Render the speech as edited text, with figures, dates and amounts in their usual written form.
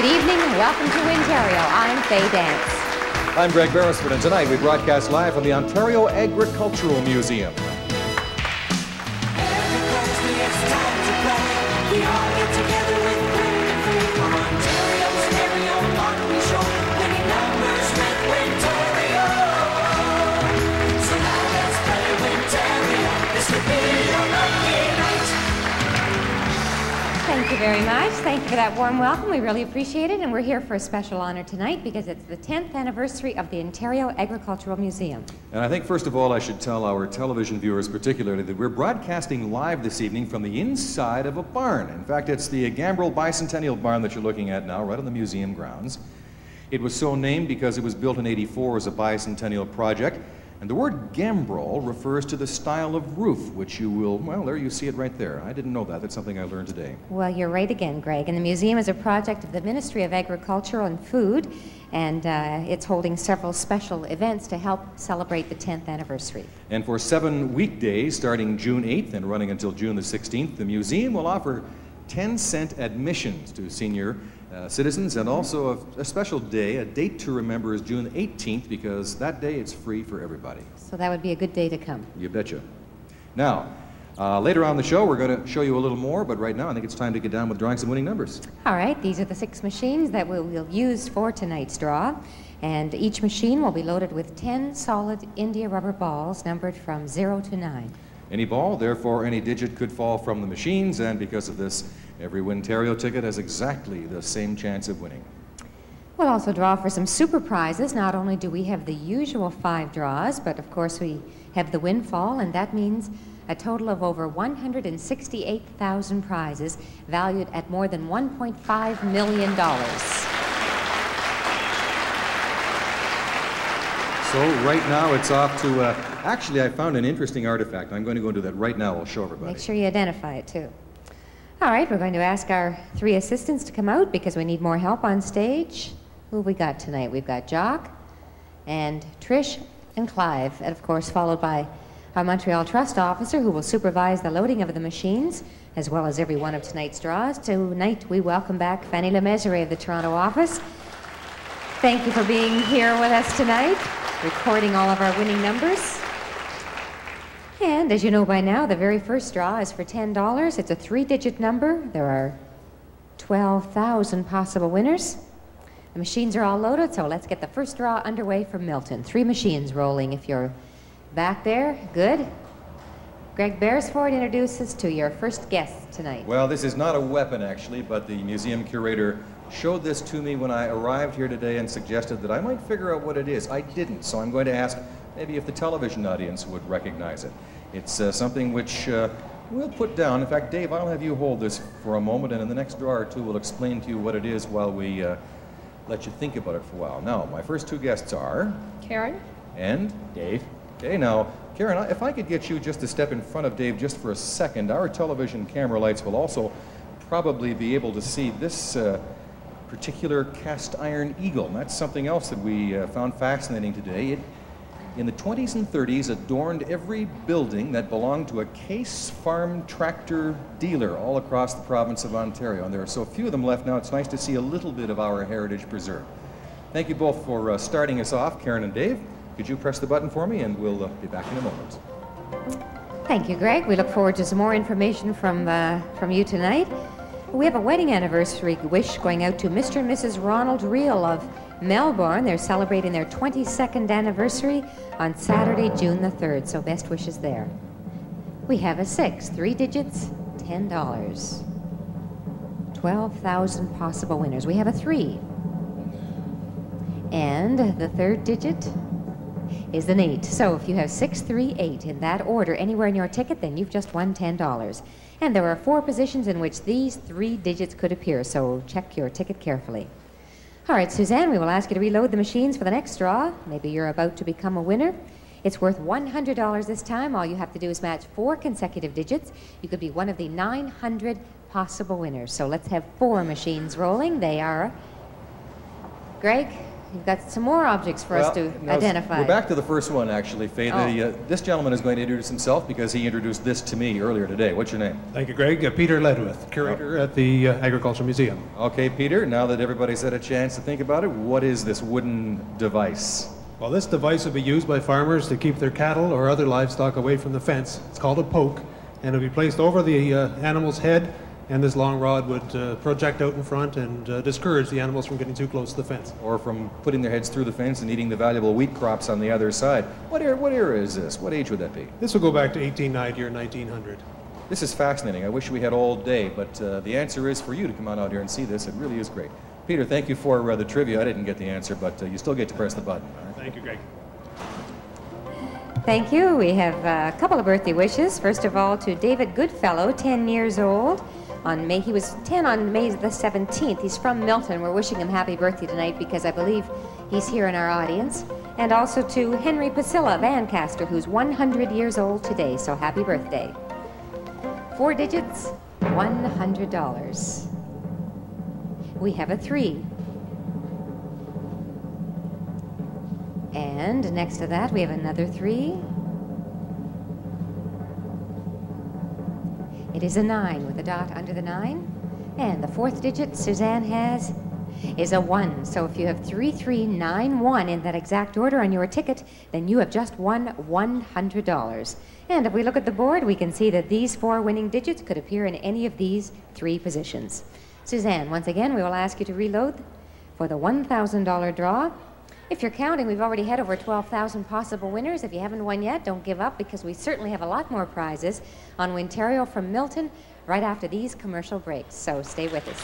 Good evening and welcome to Wintario. I'm Faye Dance. I'm Greg Beresford, and tonight we broadcast live from the Ontario Agricultural Museum. We all get together with Greg and Faye from Ontario's stereo barn. We show winning numbers with Wintario. So now let's play Wintario. This could be your lucky night. Thank you very much. Thank you for that warm welcome. We really appreciate it. And we're here for a special honor tonight because it's the 10th anniversary of the Ontario Agricultural Museum. And I think, first of all, I should tell our television viewers particularly that we're broadcasting live this evening from the inside of a barn. In fact, it's the Gambrel Bi-Centennial Barn that you're looking at now, right on the museum grounds. It was so named because it was built in '84 as a bicentennial project. And the word gambrel refers to the style of roof, which you will, well, there you see it right there. I didn't know that. That's something I learned today. Well, you're right again, Greg. And the museum is a project of the Ministry of Agriculture and Food, and it's holding several special events to help celebrate the 10th anniversary. And for 7 weekdays, starting June 8th and running until June the 16th, the museum will offer 10-cent admissions to senior citizens, and also a special day, a date to remember, is June 18th, because that day it's free for everybody. So that would be a good day to come. You betcha. Now, later on the show, we're going to show you a little more, but right now I think it's time to get down with drawing some winning numbers. All right, these are the 6 machines that we'll use for tonight's draw. And each machine will be loaded with 10 solid India rubber balls numbered from 0 to 9. Any ball, therefore any digit could fall from the machines, and because of this, every Wintario ticket has exactly the same chance of winning. We'll also draw for some super prizes. Not only do we have the usual 5 draws, but of course we have the windfall, and that means a total of over 168,000 prizes valued at more than $1.5 million. So right now it's off to, actually I found an interesting artifact. I'm going to go into that right now. I'll show everybody. Make sure you identify it too. All right, we're going to ask our 3 assistants to come out because we need more help on stage. Who have we got tonight? We've got Jock and Trish and Clive, and of course followed by our Montreal Trust officer who will supervise the loading of the machines as well as every one of tonight's draws. Tonight we welcome back Fanny Lemessurier of the Toronto office. Thank you for being here with us tonight, recording all of our winning numbers. And as you know by now, the very first draw is for $10. It's a 3-digit number. There are 12,000 possible winners. The machines are all loaded, so let's get the first draw underway for Milton. 3 machines rolling. If you're back there, good. Greg Beresford introduces to your first guest tonight. Well, this is not a weapon actually, but the museum curator showed this to me when I arrived here today and suggested that I might figure out what it is. I didn't, so I'm going to ask maybe if the television audience would recognize it. It's something which we'll put down. In fact, Dave, I'll have you hold this for a moment, and in the next draw or two we'll explain to you what it is while we let you think about it for a while. Now, my first 2 guests are Karen and Dave. Okay, now, Karen, if I could get you just to step in front of Dave just for a second. Our television camera lights will also probably be able to see this particular cast iron eagle. And that's something else that we found fascinating today. It, in the 20s and 30s, adorned every building that belonged to a Case Farm tractor dealer all across the province of Ontario. And there are so few of them left now, it's nice to see a little bit of our heritage preserved. Thank you both for starting us off, Karen and Dave. Could you press the button for me, and we'll be back in a moment. Thank you, Greg. We look forward to some more information from you tonight. We have a wedding anniversary wish going out to Mr. and Mrs. Ronald Reel of Melbourne. They're celebrating their 22nd anniversary on Saturday, June the 3rd, so best wishes there. We have a 6, 3 digits, $10. 12,000 possible winners. We have a 3. And the 3rd digit is an 8. So if you have 6, 3, 8 in that order anywhere in your ticket, then you've just won $10. And there are 4 positions in which these 3 digits could appear, so check your ticket carefully. All right, Suzanne, we will ask you to reload the machines for the next draw. Maybe you're about to become a winner. It's worth $100 this time. All you have to do is match 4 consecutive digits. You could be one of the 900 possible winners. So let's have 4 machines rolling. They are Greg, you've got some more objects for us to now identify. We're back to the first one, actually, Faye. Oh. This gentleman is going to introduce himself because he introduced this to me earlier today. What's your name? Thank you, Greg. Peter Ledwith, curator at the Agricultural Museum. Okay, Peter, now that everybody's had a chance to think about it, what is this wooden device? Well, this device will be used by farmers to keep their cattle or other livestock away from the fence. It's called a poke, and it'll be placed over the animal's head, and this long rod would project out in front and discourage the animals from getting too close to the fence. Or from putting their heads through the fence and eating the valuable wheat crops on the other side. What era is this? What age would that be? This will go back to 1890 or 1900. This is fascinating. I wish we had all day, but the answer is for you to come on out here and see this. It really is great. Peter, thank you for the trivia. I didn't get the answer, but you still get to press the button. All right? Thank you, Greg. Thank you. We have a couple of birthday wishes. First of all, to David Goodfellow, 10 years old. He was 10 on May the 17th. He's from Milton. We're wishing him happy birthday tonight because I believe he's here in our audience. And also to Henry Pasilla of Ancaster, who's 100 years old today. So happy birthday. 4 digits, $100. We have a 3. And next to that, we have another 3. It is a 9 with a dot under the 9. And the 4th digit Suzanne has is a 1. So if you have 3391 in that exact order on your ticket, then you have just won $100. And if we look at the board, we can see that these 4 winning digits could appear in any of these 3 positions. Suzanne, once again, we will ask you to reload for the $1,000 draw. If you're counting, we've already had over 12,000 possible winners. If you haven't won yet, don't give up because we certainly have a lot more prizes on Wintario from Milton right after these commercial breaks. So stay with us.